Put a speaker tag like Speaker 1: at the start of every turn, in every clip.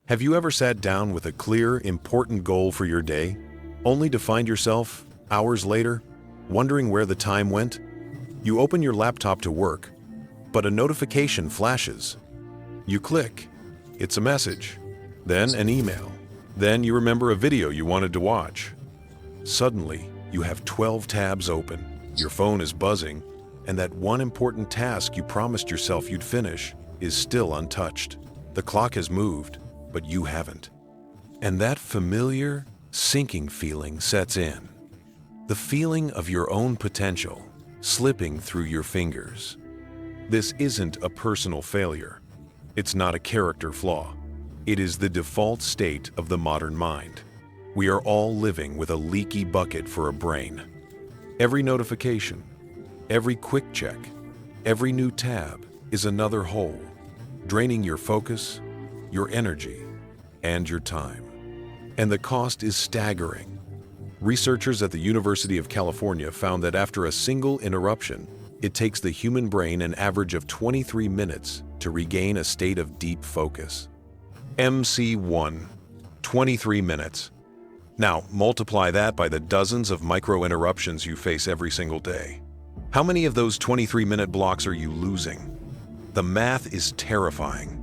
Speaker 1: Have you ever sat down with a clear, important goal for your day, only to find yourself, hours later, wondering where the time went? You open your laptop to work, but a notification flashes. You click. It's a message, then an email. Then you remember a video you wanted to watch. Suddenly, you have 12 tabs open, your phone is buzzing, and that one important task you promised yourself you'd finish is still untouched. The clock has moved, but you haven't. And that familiar, sinking feeling sets in. The feeling of your own potential slipping through your fingers. This isn't a personal failure. It's not a character flaw. It is the default state of the modern mind. We are all living with a leaky bucket for a brain. Every notification, every quick check, every new tab is another hole, draining your focus, your energy, and your time. And the cost is staggering. Researchers at the University of California found that after a single interruption, it takes the human brain an average of 23 minutes to regain a state of deep focus. MC1, 23 minutes. Now, multiply that by the dozens of micro-interruptions you face every single day. How many of those 23-minute blocks are you losing? The math is terrifying.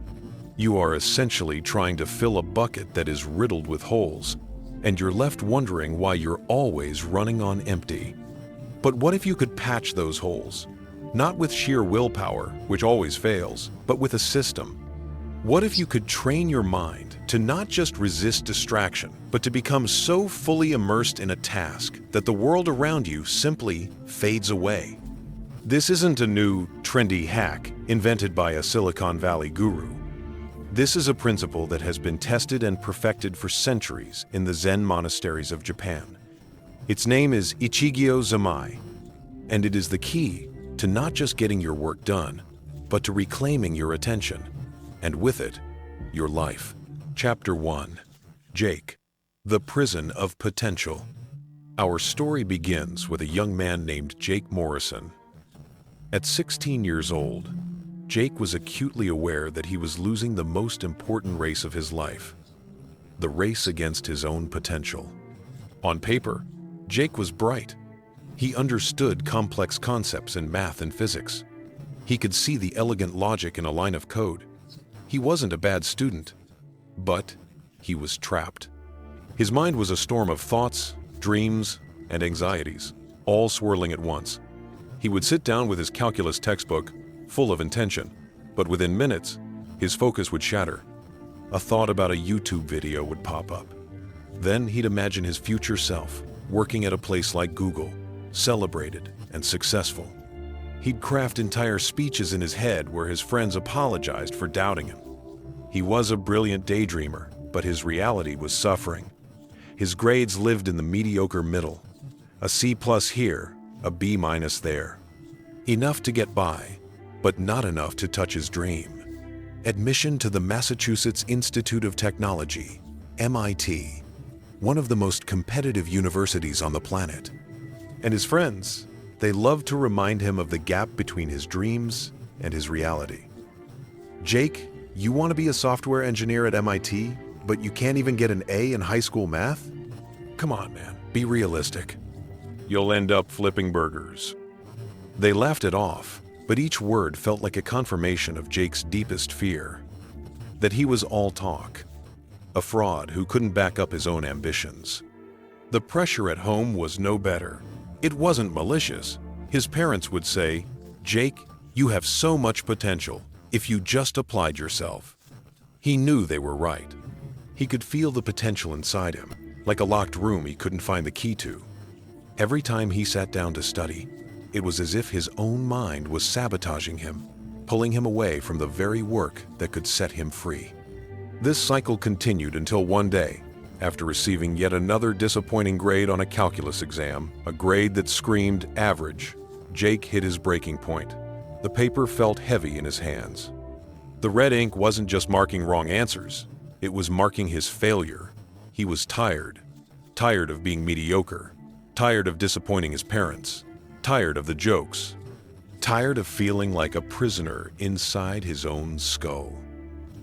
Speaker 1: You are essentially trying to fill a bucket that is riddled with holes, and you're left wondering why you're always running on empty. But what if you could patch those holes? Not with sheer willpower, which always fails, but with a system. What if you could train your mind to not just resist distraction, but to become so fully immersed in a task that the world around you simply fades away? This isn't a new, trendy hack invented by a Silicon Valley guru. This is a principle that has been tested and perfected for centuries in the Zen monasteries of Japan. Its name is Ichigyo-Zammai, and it is the key to not just getting your work done, but to reclaiming your attention, and with it, your life. Chapter 1. Jake, the Prison of Potential. Our story begins with a young man named Jake Morrison. At 16 years old, Jake was acutely aware that he was losing the most important race of his life, the race against his own potential. On paper, Jake was bright. He understood complex concepts in math and physics. He could see the elegant logic in a line of code. He wasn't a bad student, but he was trapped. His mind was a storm of thoughts, dreams, and anxieties, all swirling at once. He would sit down with his calculus textbook, full of intention, but within minutes, his focus would shatter. A thought about a YouTube video would pop up. Then he'd imagine his future self, working at a place like Google, celebrated and successful. He'd craft entire speeches in his head where his friends apologized for doubting him. He was a brilliant daydreamer, but his reality was suffering. His grades lived in the mediocre middle. A C+ here, a B- there. Enough to get by, but not enough to touch his dream. Admission to the Massachusetts Institute of Technology, MIT, one of the most competitive universities on the planet. And his friends, they loved to remind him of the gap between his dreams and his reality. Jake, you want to be a software engineer at MIT, but you can't even get an A in high school math? Come on, man, be realistic. You'll end up flipping burgers. They laughed it off, but each word felt like a confirmation of Jake's deepest fear, that he was all talk, a fraud who couldn't back up his own ambitions. The pressure at home was no better. It wasn't malicious. His parents would say, "Jake, you have so much potential if you just applied yourself." He knew they were right. He could feel the potential inside him, like a locked room he couldn't find the key to. Every time he sat down to study, it was as if his own mind was sabotaging him, pulling him away from the very work that could set him free. This cycle continued until one day, after receiving yet another disappointing grade on a calculus exam, a grade that screamed average, Jake hit his breaking point. The paper felt heavy in his hands. The red ink wasn't just marking wrong answers, it was marking his failure. He was tired of being mediocre, tired of disappointing his parents, tired of the jokes, tired of feeling like a prisoner inside his own skull.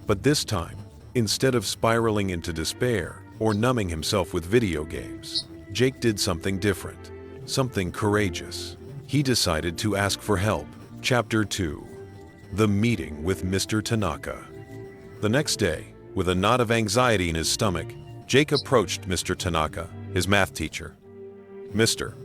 Speaker 1: But this time, Instead of spiraling into despair or numbing himself with video games, Jake did something different, something courageous. He decided to ask for help. Chapter 2. The Meeting with Mr. Tanaka. The next day, with a knot of anxiety in his stomach, Jake approached Mr. Tanaka, his math teacher. Mr.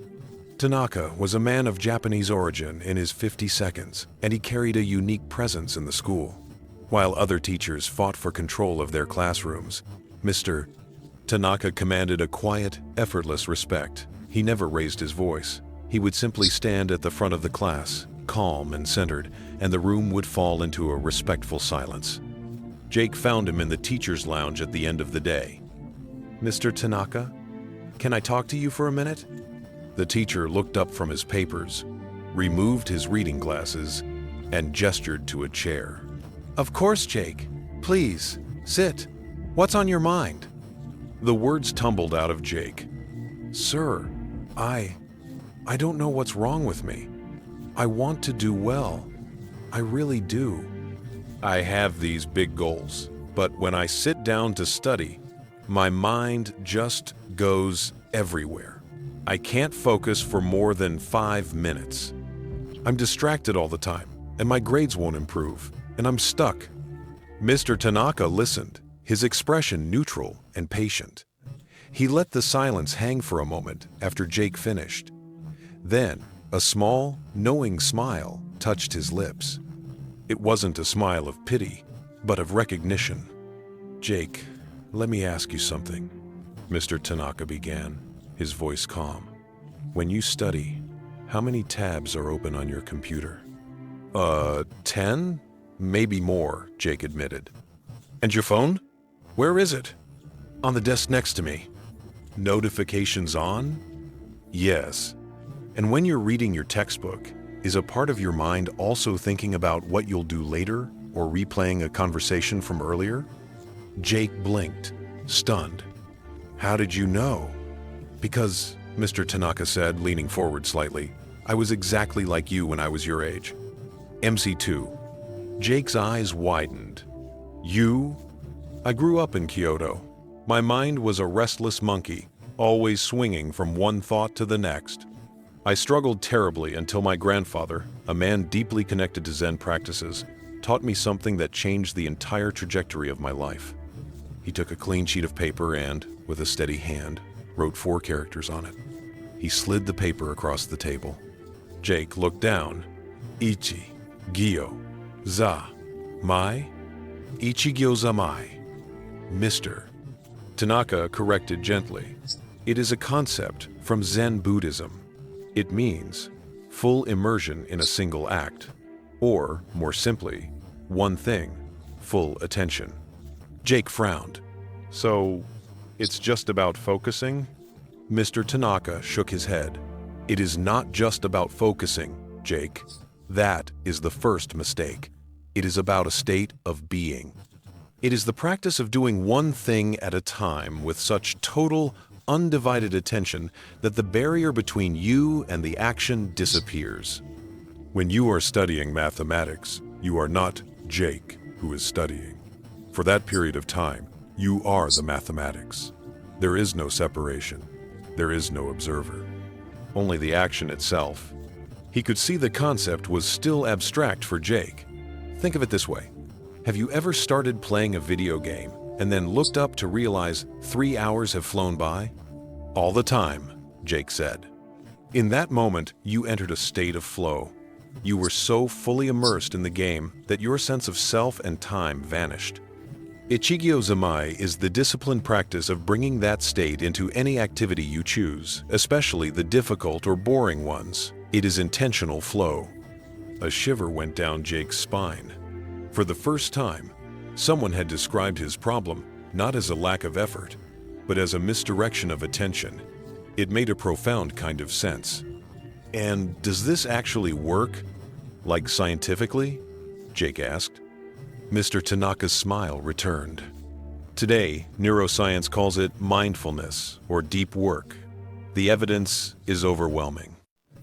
Speaker 1: Tanaka was a man of Japanese origin in his 52nd, and he carried a unique presence in the school. While other teachers fought for control of their classrooms, Mr. Tanaka commanded a quiet, effortless respect. He never raised his voice. He would simply stand at the front of the class, calm and centered, and the room would fall into a respectful silence. Jake found him in the teacher's lounge at the end of the day. Mr. Tanaka, can I talk to you for a minute? The teacher looked up from his papers, removed his reading glasses, and gestured to a chair. Of course, Jake. Please, sit. What's on your mind? The words tumbled out of Jake. Sir, I don't know what's wrong with me. I want to do well. I really do. I have these big goals, but when I sit down to study, my mind just goes everywhere. I can't focus for more than 5 minutes. I'm distracted all the time, and my grades won't improve, and I'm stuck. Mr. Tanaka listened, his expression neutral and patient. He let the silence hang for a moment after Jake finished. Then, a small, knowing smile touched his lips. It wasn't a smile of pity, but of recognition. Jake, let me ask you something, Mr. Tanaka began, his voice calm. When you study, how many tabs are open on your computer? 10? Maybe more, Jake admitted. And your phone? Where is it? On the desk next to me. Notifications on? Yes. And when you're reading your textbook, is a part of your mind also thinking about what you'll do later or replaying a conversation from earlier? Jake blinked, stunned. How did you know? Because, Mr. Tanaka said, leaning forward slightly, I was exactly like you when I was your age. MC2. Jake's eyes widened. You? I grew up in Kyoto. My mind was a restless monkey, always swinging from one thought to the next. I struggled terribly until my grandfather, a man deeply connected to Zen practices, taught me something that changed the entire trajectory of my life. He took a clean sheet of paper and, with a steady hand, wrote 4 characters on it. He slid the paper across the table. Jake looked down. Ichigyo-Zammai? Ichigyo-Zammai. Mr. Tanaka corrected gently. It is a concept from Zen Buddhism. It means full immersion in a single act, or, more simply, one thing, full attention. Jake frowned. So, it's just about focusing? Mr. Tanaka shook his head. It is not just about focusing, Jake. That is the first mistake. It is about a state of being. It is the practice of doing one thing at a time with such total, undivided attention that the barrier between you and the action disappears. When you are studying mathematics, you are not Jake who is studying. For that period of time, you are the mathematics. There is no separation. There is no observer. Only the action itself. He could see the concept was still abstract for Jake. Think of it this way. Have you ever started playing a video game and then looked up to realize 3 hours have flown by? All the time, Jake said. In that moment, you entered a state of flow. You were so fully immersed in the game that your sense of self and time vanished. Ichigyo-Zammai is the disciplined practice of bringing that state into any activity you choose, especially the difficult or boring ones. It is intentional flow. A shiver went down Jake's spine. For the first time, someone had described his problem not as a lack of effort, but as a misdirection of attention. It made a profound kind of sense. And does this actually work? Like scientifically? Jake asked. Mr. Tanaka's smile returned. Today, neuroscience calls it mindfulness or deep work. The evidence is overwhelming.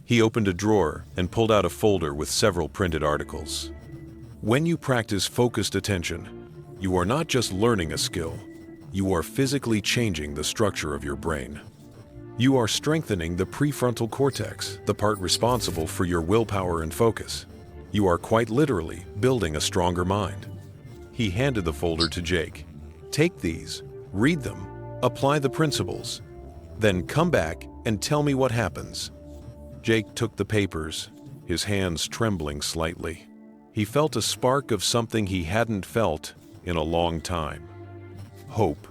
Speaker 1: He opened a drawer and pulled out a folder with several printed articles. When you practice focused attention, You are not just learning a skill, you are physically changing the structure of your brain. You are strengthening the prefrontal cortex, the part responsible for your willpower and focus. You are quite literally building a stronger mind. He handed the folder to Jake. Take these, read them, apply the principles, then come back and tell me what happens. Jake took the papers, his hands trembling slightly. He felt a spark of something he hadn't felt in a long time. Hope.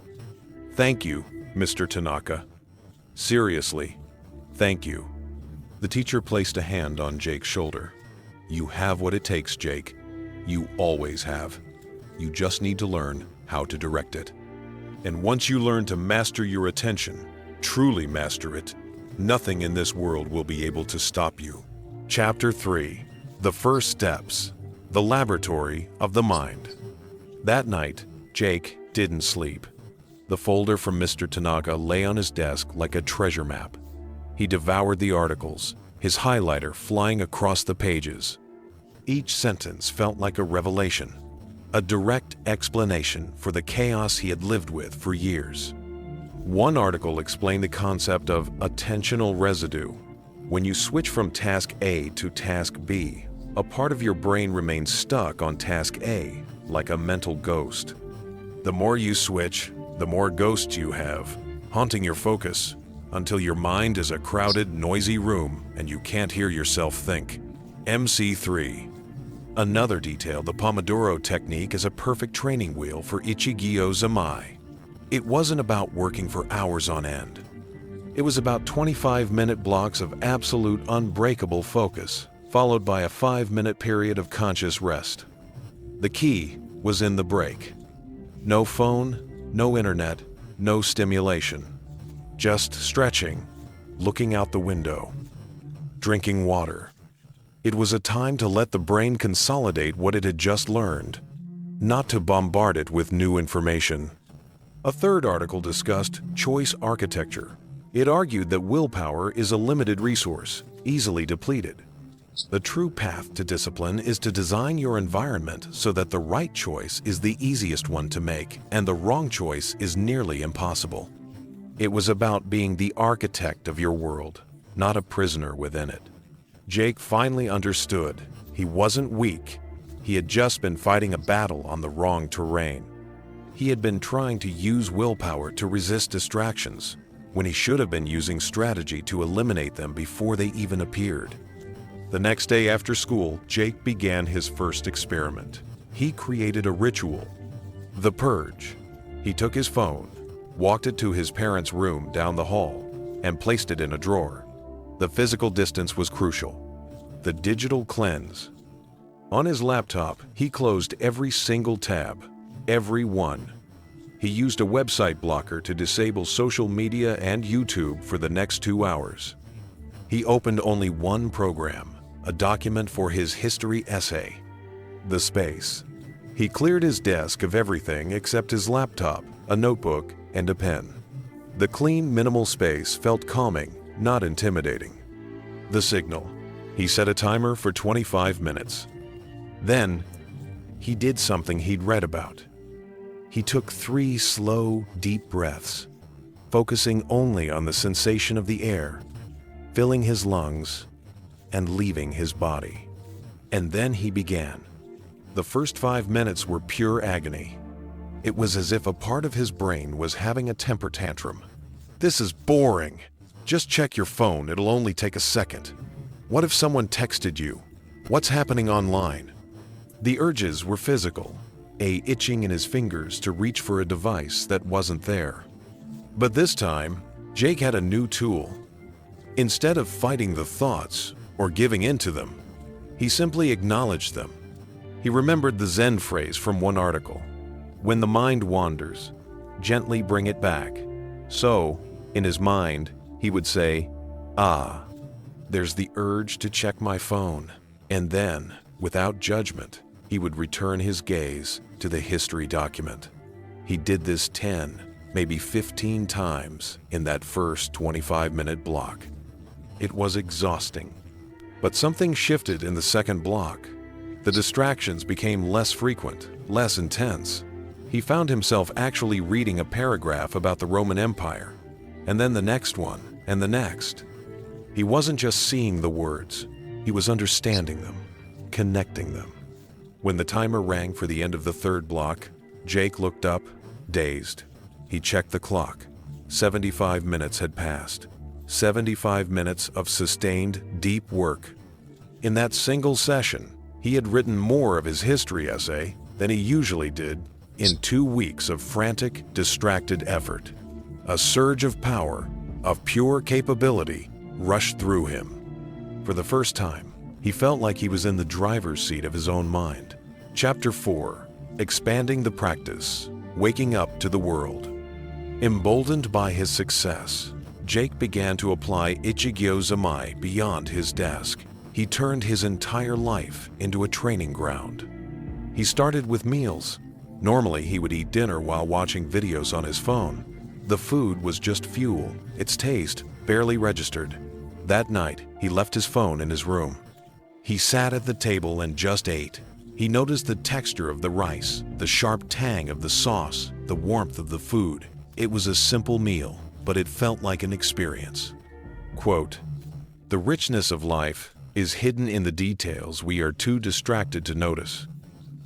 Speaker 1: Thank you, Mr. Tanaka. Seriously, thank you. The teacher placed a hand on Jake's shoulder. You have what it takes, Jake. You always have. You just need to learn how to direct it. And once you learn to master your attention, truly master it, nothing in this world will be able to stop you. Chapter 3. The First Steps. The Laboratory of the Mind. That night, Jake didn't sleep. The folder from Mr. Tanaka lay on his desk like a treasure map. He devoured the articles, his highlighter flying across the pages. Each sentence felt like a revelation, a direct explanation for the chaos he had lived with for years. One article explained the concept of attentional residue. When you switch from task A to task B, a part of your brain remains stuck on task A, like a mental ghost. The more you switch, the more ghosts you have, haunting your focus, until your mind is a crowded, noisy room and you can't hear yourself think. MC3. Another detail, the Pomodoro technique is a perfect training wheel for Ichigyo-Zammai. It wasn't about working for hours on end. It was about 25-minute blocks of absolute unbreakable focus, followed by a 5-minute period of conscious rest. The key was in the break. No phone, no internet, no stimulation. Just stretching, looking out the window, drinking water. It was a time to let the brain consolidate what it had just learned, not to bombard it with new information. A third article discussed choice architecture. It argued that willpower is a limited resource, easily depleted. The true path to discipline is to design your environment so that the right choice is the easiest one to make and the wrong choice is nearly impossible. It was about being the architect of your world, not a prisoner within it. Jake finally understood. He wasn't weak. He had just been fighting a battle on the wrong terrain. He had been trying to use willpower to resist distractions, when he should have been using strategy to eliminate them before they even appeared. The next day after school, Jake began his first experiment. He created a ritual, the purge. He took his phone, walked it to his parents' room down the hall, and placed it in a drawer. The physical distance was crucial. The digital cleanse. On his laptop, he closed every single tab, every one. He used a website blocker to disable social media and YouTube for the next 2 hours. He opened only one program, a document for his history essay, The Space. He cleared his desk of everything except his laptop, a notebook, and a pen. The clean, minimal space felt calming, not intimidating. The signal. He set a timer for 25 minutes. Then, he did something he'd read about. He took 3 slow, deep breaths, focusing only on the sensation of the air, filling his lungs and leaving his body. And then he began. The first 5 minutes were pure agony. It was as if a part of his brain was having a temper tantrum. This is boring. Just check your phone, it'll only take a second. What if someone texted you? What's happening online? The urges were physical, a itching in his fingers to reach for a device that wasn't there. But this time, Jake had a new tool. Instead of fighting the thoughts or giving in to them, he simply acknowledged them. He remembered the Zen phrase from one article, "When the mind wanders, gently bring it back." So, in his mind, he would say, "Ah, there's the urge to check my phone." And then, without judgment, he would return his gaze to the history document. He did this 10, maybe 15 times in that first 25-minute block. It was exhausting. But something shifted in the second block. The distractions became less frequent, less intense. He found himself actually reading a paragraph about the Roman Empire, and then the next one, and the next. He wasn't just seeing the words, he was understanding them, connecting them. When the timer rang for the end of the third block, Jake looked up, dazed. He checked the clock. 75 minutes had passed. 75 minutes of sustained, deep work. In that single session, he had written more of his history essay than he usually did in 2 weeks of frantic, distracted effort. A surge of power, of pure capability, rushed through him. For the first time, he felt like he was in the driver's seat of his own mind. Chapter 4. Expanding the practice. Waking up to the world. Emboldened by his success, Jake began to apply Ichigyo-Zammai beyond his desk. He turned his entire life into a training ground. He started with meals. Normally, he would eat dinner while watching videos on his phone. The food was just fuel, its taste barely registered. That night, he left his phone in his room. He sat at the table and just ate. He noticed the texture of the rice, the sharp tang of the sauce, the warmth of the food. It was a simple meal, but it felt like an experience. Quote, "The richness of life is hidden in the details we are too distracted to notice."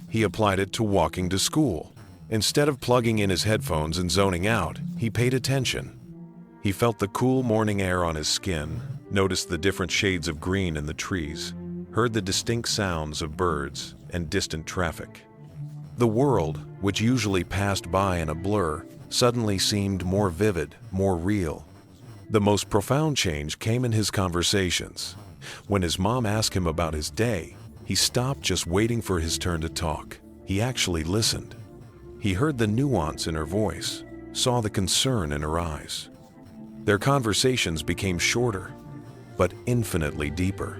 Speaker 1: He applied it to walking to school. Instead of plugging in his headphones and zoning out, he paid attention. He felt the cool morning air on his skin, noticed the different shades of green in the trees, heard the distinct sounds of birds and distant traffic. The world, which usually passed by in a blur, suddenly seemed more vivid, more real. The most profound change came in his conversations. When his mom asked him about his day, he stopped just waiting for his turn to talk. He actually listened. He heard the nuance in her voice, saw the concern in her eyes. Their conversations became shorter, but infinitely deeper.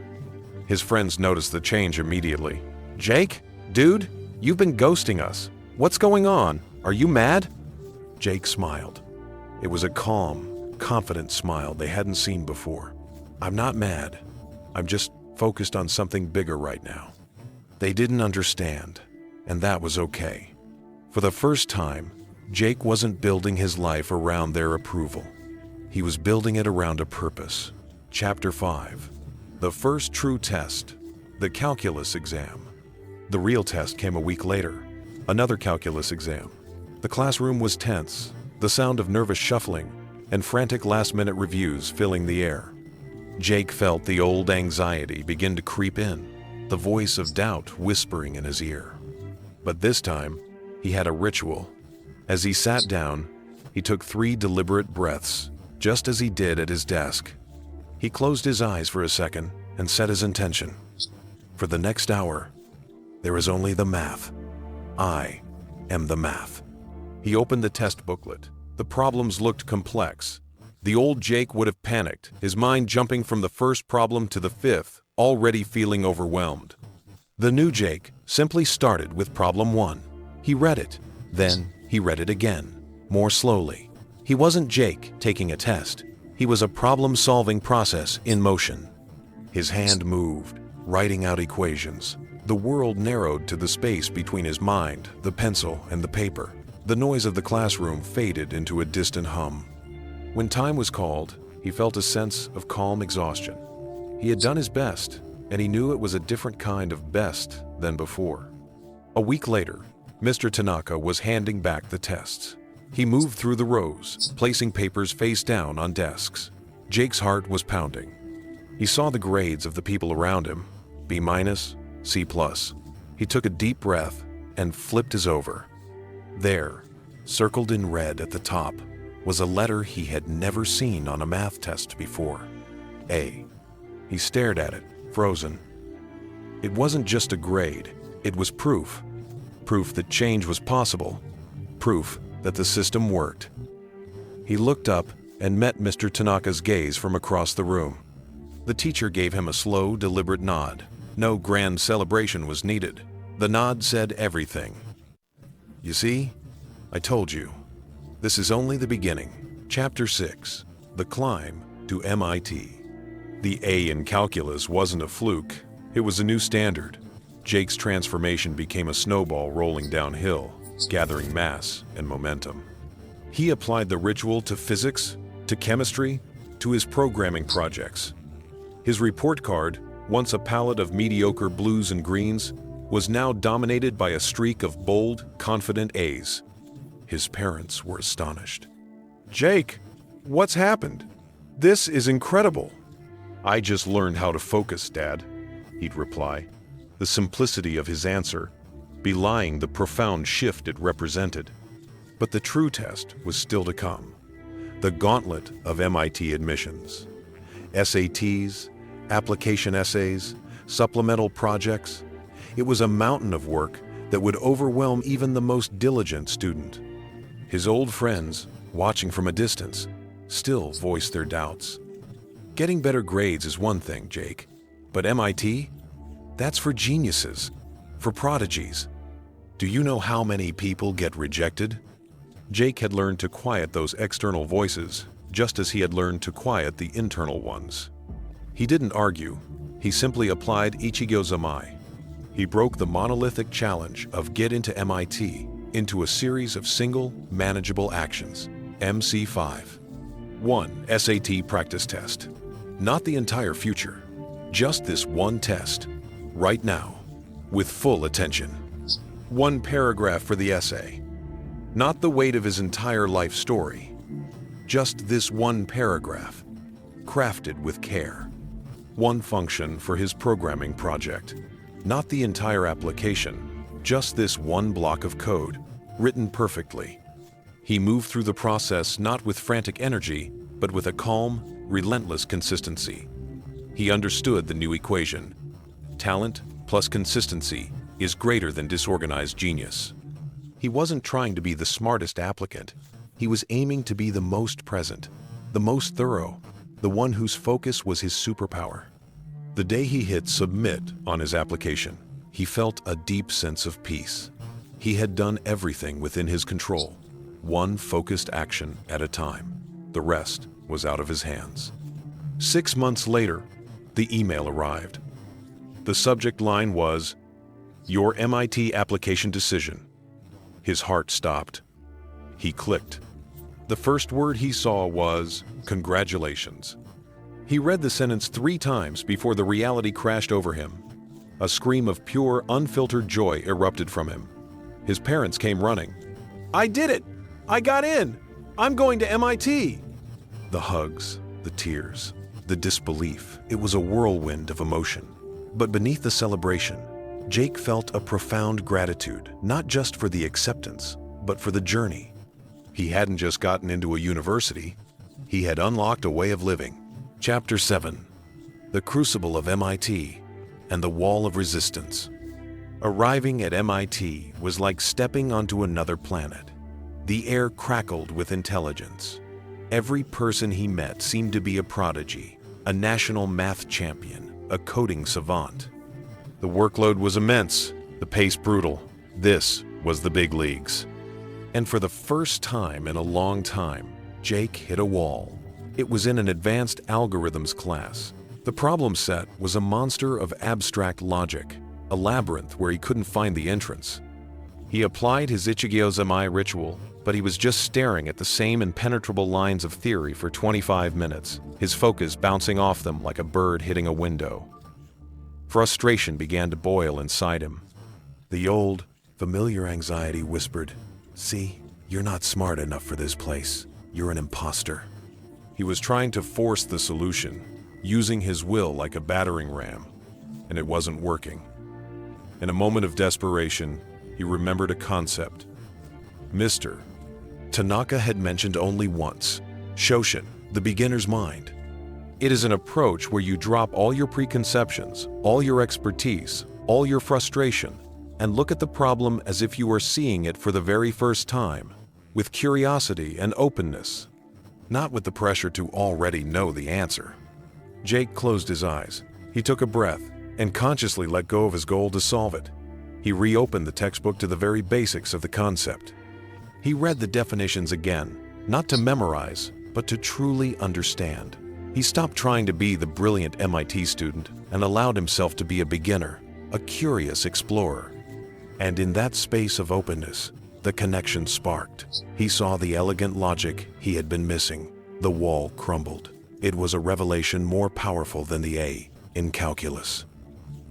Speaker 1: His friends noticed the change immediately. "Jake? Dude, you've been ghosting us. What's going on? Are you mad?" Jake smiled. It was a calm, confident smile they hadn't seen before. "I'm not mad. I'm just focused on something bigger right now." They didn't understand, and that was okay. For the first time, Jake wasn't building his life around their approval. He was building it around a purpose. Chapter 5. The first true test. The calculus exam. The real test came a week later. Another calculus exam. The classroom was tense, the sound of nervous shuffling and frantic last-minute reviews filling the air. Jake felt the old anxiety begin to creep in, the voice of doubt whispering in his ear. But this time, he had a ritual. As he sat down, he took 3 deliberate breaths, just as he did at his desk. He closed his eyes for a second and set his intention. For the next hour, there is only the math. I am the math. He opened the test booklet. The problems looked complex. The old Jake would have panicked, his mind jumping from the first problem to the 5th, already feeling overwhelmed. The new Jake simply started with problem 1. He read it. Then he read it again, more slowly. He wasn't Jake taking a test. He was a problem-solving process in motion. His hand moved, writing out equations. The world narrowed to the space between his mind, the pencil, and the paper. The noise of the classroom faded into a distant hum. When time was called, he felt a sense of calm exhaustion. He had done his best, and he knew it was a different kind of best than before. A week later, Mr. Tanaka was handing back the tests. He moved through the rows, placing papers face down on desks. Jake's heart was pounding. He saw the grades of the people around him, B-, C+. He took a deep breath and flipped his over. There, circled in red at the top, was a letter he had never seen on a math test before. A. He stared at it, frozen. It wasn't just a grade, it was proof. Proof that change was possible. Proof that the system worked. He looked up and met Mr. Tanaka's gaze from across the room. The teacher gave him a slow, deliberate nod. No grand celebration was needed. The nod said everything. "You see? I told you. This is only the beginning." Chapter 6. The Climb to MIT. The A in calculus wasn't a fluke. It was a new standard. Jake's transformation became a snowball rolling downhill. gathering mass and momentum. He applied the ritual to physics, to chemistry, to his programming projects. His report card, once a palette of mediocre blues and greens, was now dominated by a streak of bold, confident A's. His parents were astonished. "Jake, what's happened? This is incredible." "I just learned how to focus, Dad," he'd reply, the simplicity of his answer belying the profound shift it represented. But the true test was still to come. The gauntlet of MIT admissions. SATs, application essays, supplemental projects. It was a mountain of work that would overwhelm even the most diligent student. His old friends, watching from a distance, still voiced their doubts. "Getting better grades is one thing, Jake, but MIT? That's for geniuses, for prodigies. Do you know how many people get rejected?" Jake had learned to quiet those external voices, just as he had learned to quiet the internal ones. He didn't argue, he simply applied Ichigyo-Zammai. He broke the monolithic challenge of get into MIT into a series of single, manageable actions. MC5. 1. SAT practice test. Not the entire future, just this one test, right now, with full attention. 1 paragraph for the essay. Not the weight of his entire life story, just this one paragraph, crafted with care. 1 function for his programming project. Not the entire application, just this one block of code, written perfectly. He moved through the process not with frantic energy, but with a calm, relentless consistency. He understood the new equation. Talent plus consistency is greater than disorganized genius. He wasn't trying to be the smartest applicant. He was aiming to be the most present, the most thorough, the one whose focus was his superpower. The day he hit submit on his application, he felt a deep sense of peace. He had done everything within his control, one focused action at a time. The rest was out of his hands. 6 months later, the email arrived. The subject line was, "Your MIT application decision." His heart stopped. He clicked. The first word he saw was, "Congratulations." He read the sentence 3 times before the reality crashed over him. A scream of pure, unfiltered joy erupted from him. His parents came running. "I did it! I got in! I'm going to MIT!" The hugs, the tears, the disbelief, it was a whirlwind of emotion. But beneath the celebration, Jake felt a profound gratitude, not just for the acceptance, but for the journey. He hadn't just gotten into a university, he had unlocked a way of living. Chapter 7. The Crucible of MIT and the Wall of Resistance. Arriving at MIT was like stepping onto another planet. The air crackled with intelligence. Every person he met seemed to be a prodigy, a national math champion, a coding savant. The workload was immense, the pace brutal. This was the big leagues. And for the first time in a long time, Jake hit a wall. It was in an advanced algorithms class. The problem set was a monster of abstract logic, a labyrinth where he couldn't find the entrance. He applied his Ichigyo-Zammai ritual, but he was just staring at the same impenetrable lines of theory for 25 minutes, his focus bouncing off them like a bird hitting a window. Frustration began to boil inside him. The old, familiar anxiety whispered, "See, you're not smart enough for this place. You're an imposter." He was trying to force the solution, using his will like a battering ram, and it wasn't working. In a moment of desperation, he remembered a concept. Mr. Tanaka had mentioned only once, Shoshin, the beginner's mind. It is an approach where you drop all your preconceptions, all your expertise, all your frustration, and look at the problem as if you were seeing it for the very first time, with curiosity and openness, not with the pressure to already know the answer. Jake closed his eyes. He took a breath and consciously let go of his goal to solve it. He reopened the textbook to the very basics of the concept. He read the definitions again, not to memorize, but to truly understand. He stopped trying to be the brilliant MIT student and allowed himself to be a beginner, a curious explorer. And in that space of openness, the connection sparked. He saw the elegant logic he had been missing. The wall crumbled. It was a revelation more powerful than the A in calculus.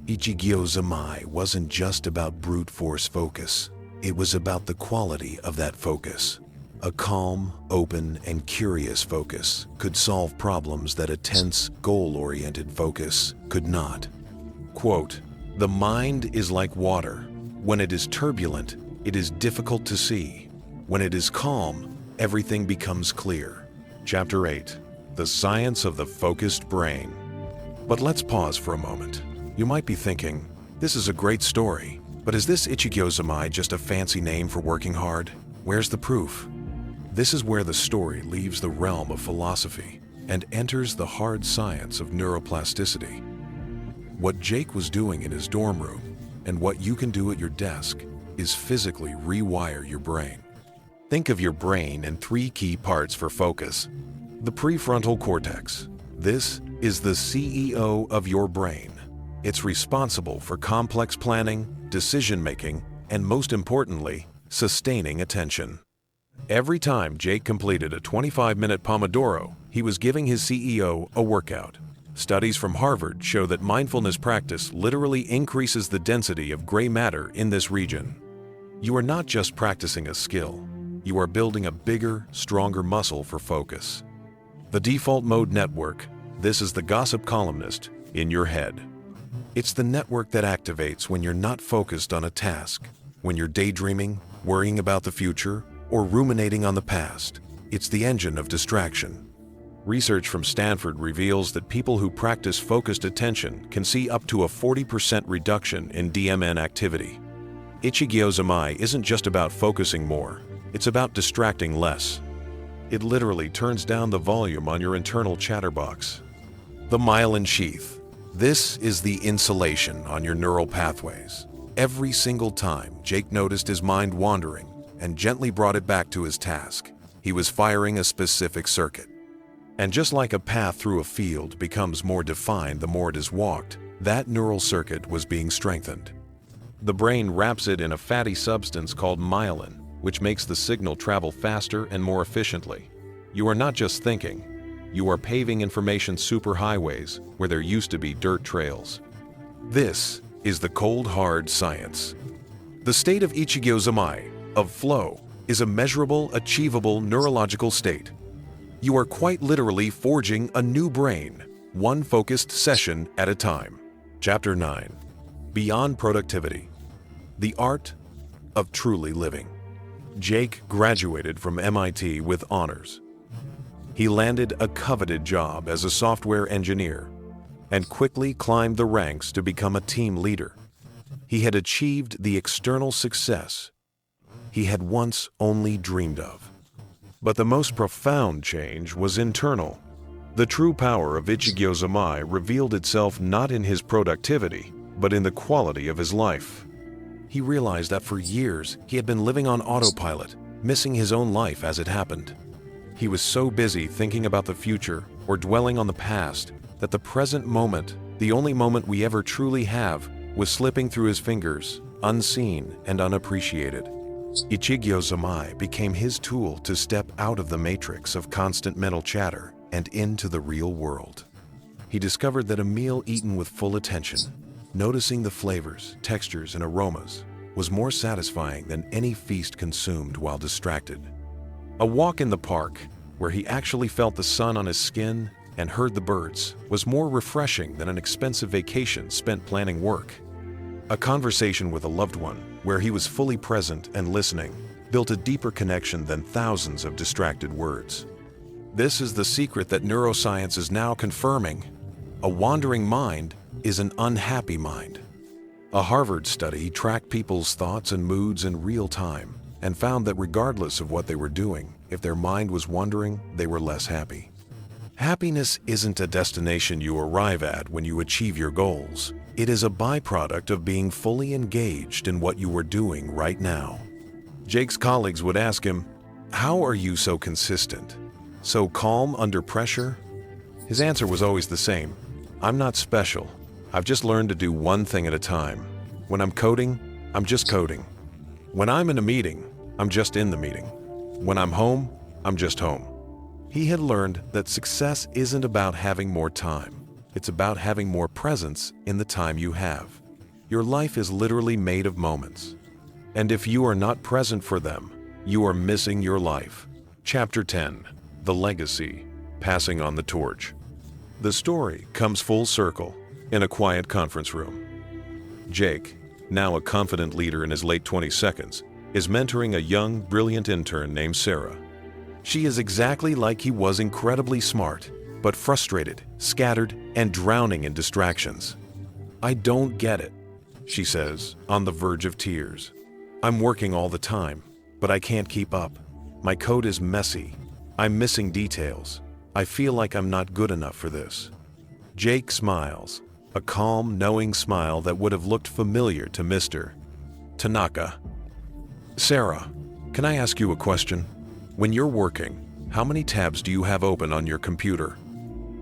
Speaker 1: Ichigyo-Zammai wasn't just about brute force focus. It was about the quality of that focus. A calm, open, and curious focus could solve problems that a tense, goal-oriented focus could not. Quote, "The mind is like water. When it is turbulent, it is difficult to see. When it is calm, everything becomes clear." Chapter 8. The Science of the Focused Brain. But let's pause for a moment. You might be thinking, this is a great story, but is this Ichigyo-Zammai just a fancy name for working hard? Where's the proof? This is where the story leaves the realm of philosophy and enters the hard science of neuroplasticity. What Jake was doing in his dorm room and what you can do at your desk is physically rewire your brain. Think of your brain in three key parts for focus. The prefrontal cortex. This is the CEO of your brain. It's responsible for complex planning, decision-making, and most importantly, sustaining attention. Every time Jake completed a 25-minute Pomodoro, he was giving his CEO a workout. Studies from Harvard show that mindfulness practice literally increases the density of gray matter in this region. You are not just practicing a skill. You are building a bigger, stronger muscle for focus. The default mode network. This is the gossip columnist in your head. It's the network that activates when you're not focused on a task, when you're daydreaming, worrying about the future, or ruminating on the past. It's the engine of distraction. Research from Stanford reveals that people who practice focused attention can see up to a 40% reduction in DMN activity. Ichigyo-Zammai isn't just about focusing more, it's about distracting less. It literally turns down the volume on your internal chatterbox. The myelin sheath. This is the insulation on your neural pathways. Every single time Jake noticed his mind wandering and gently brought it back to his task, he was firing a specific circuit. And just like a path through a field becomes more defined the more it is walked, that neural circuit was being strengthened. The brain wraps it in a fatty substance called myelin, which makes the signal travel faster and more efficiently. You are not just thinking, you are paving information superhighways where there used to be dirt trails. This is the cold hard science. The state of Ichigyo-Zammai, of flow, is a measurable, achievable neurological state. You are quite literally forging a new brain, one focused session at a time. Chapter 9. Beyond Productivity. The Art of Truly Living. Jake graduated from MIT with honors. He landed a coveted job as a software engineer and quickly climbed the ranks to become a team leader. He had achieved the external success he had once only dreamed of. But the most profound change was internal. The true power of Ichigyo-Zammai revealed itself not in his productivity, but in the quality of his life. He realized that for years he had been living on autopilot, missing his own life as it happened. He was so busy thinking about the future or dwelling on the past that the present moment, the only moment we ever truly have, was slipping through his fingers, unseen and unappreciated. Ichigyo-Zammai became his tool to step out of the matrix of constant mental chatter and into the real world. He discovered that a meal eaten with full attention, noticing the flavors, textures, and aromas, was more satisfying than any feast consumed while distracted. A walk in the park, where he actually felt the sun on his skin and heard the birds, was more refreshing than an expensive vacation spent planning work. A conversation with a loved one, where he was fully present and listening, built a deeper connection than thousands of distracted words. This is the secret that neuroscience is now confirming. A wandering mind is an unhappy mind. A Harvard study tracked people's thoughts and moods in real time and found that regardless of what they were doing, if their mind was wandering, they were less happy. Happiness isn't a destination you arrive at when you achieve your goals. It is a byproduct of being fully engaged in what you are doing right now. Jake's colleagues would ask him, "How are you so consistent? So calm under pressure?" His answer was always the same. "I'm not special. I've just learned to do one thing at a time. When I'm coding, I'm just coding. When I'm in a meeting, I'm just in the meeting. When I'm home, I'm just home. He had learned that success isn't about having more time. It's about having more presence in the time you have. Your life is literally made of moments. And if you are not present for them, you are missing your life. Chapter 10. The Legacy. Passing on the Torch. The story comes full circle in a quiet conference room. Jake, now a confident leader in his late 22nd, is mentoring a young, brilliant intern named Sarah. She is exactly like he was, incredibly smart, but frustrated, scattered, and drowning in distractions. "I don't get it," she says, on the verge of tears. "I'm working all the time, but I can't keep up. My code is messy. I'm missing details. I feel like I'm not good enough for this." Jake smiles, a calm, knowing smile that would have looked familiar to Mr. Tanaka. "Sarah, can I ask you a question? When you're working, how many tabs do you have open on your computer?"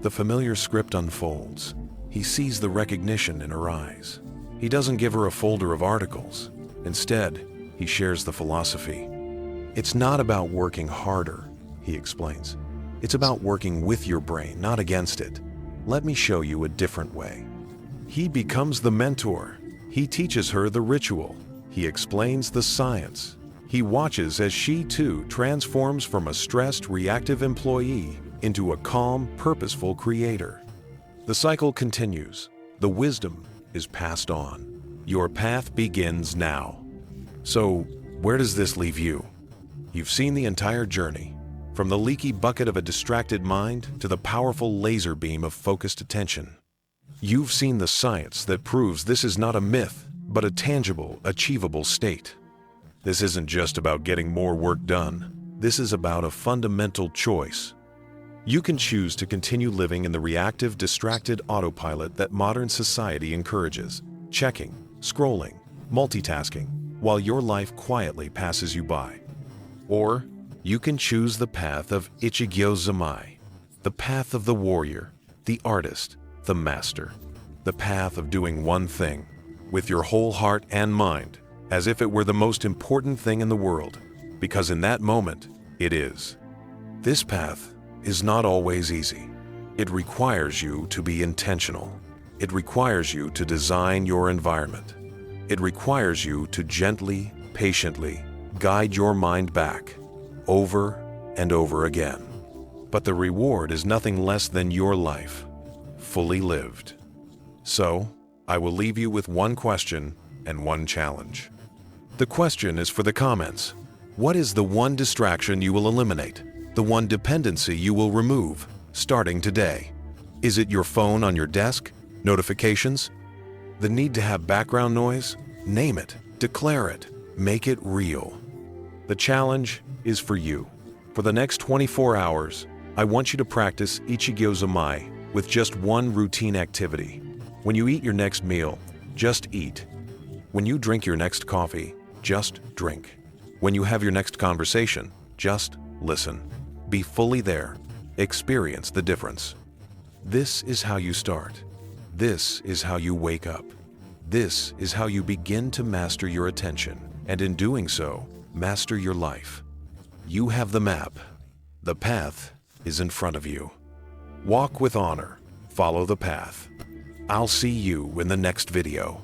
Speaker 1: The familiar script unfolds. He sees the recognition in her eyes. He doesn't give her a folder of articles. Instead, he shares the philosophy. "It's not about working harder," he explains. "It's about working with your brain, not against it. Let me show you a different way." He becomes the mentor. He teaches her the ritual. He explains the science. He watches as she too transforms from a stressed, reactive employee into a calm, purposeful creator. The cycle continues. The wisdom is passed on. Your path begins now. So, where does this leave you? You've seen the entire journey, from the leaky bucket of a distracted mind to the powerful laser beam of focused attention. You've seen the science that proves this is not a myth, but a tangible, achievable state. This isn't just about getting more work done. This is about a fundamental choice. You can choose to continue living in the reactive, distracted autopilot that modern society encourages, checking, scrolling, multitasking, while your life quietly passes you by. Or you can choose the path of Ichigyo-Zammai, the path of the warrior, the artist, the master, the path of doing one thing with your whole heart and mind, as if it were the most important thing in the world, because in that moment, it is. This path is not always easy. It requires you to be intentional. It requires you to design your environment. It requires you to gently, patiently guide your mind back, over and over again. But the reward is nothing less than your life, fully lived. So, I will leave you with one question and one challenge. The question is for the comments. What is the one distraction you will eliminate? The one dependency you will remove, starting today? Is it your phone on your desk? Notifications? The need to have background noise? Name it, declare it, make it real. The challenge is for you. For the next 24 hours, I want you to practice Ichigyo-Zammai with just one routine activity. When you eat your next meal, just eat. When you drink your next coffee, just drink. When you have your next conversation, just listen. Be fully there. Experience the difference. This is how you start. This is how you wake up. This is how you begin to master your attention, and in doing so, master your life. You have the map. The path is in front of you. Walk with honor. Follow the path. I'll see you in the next video.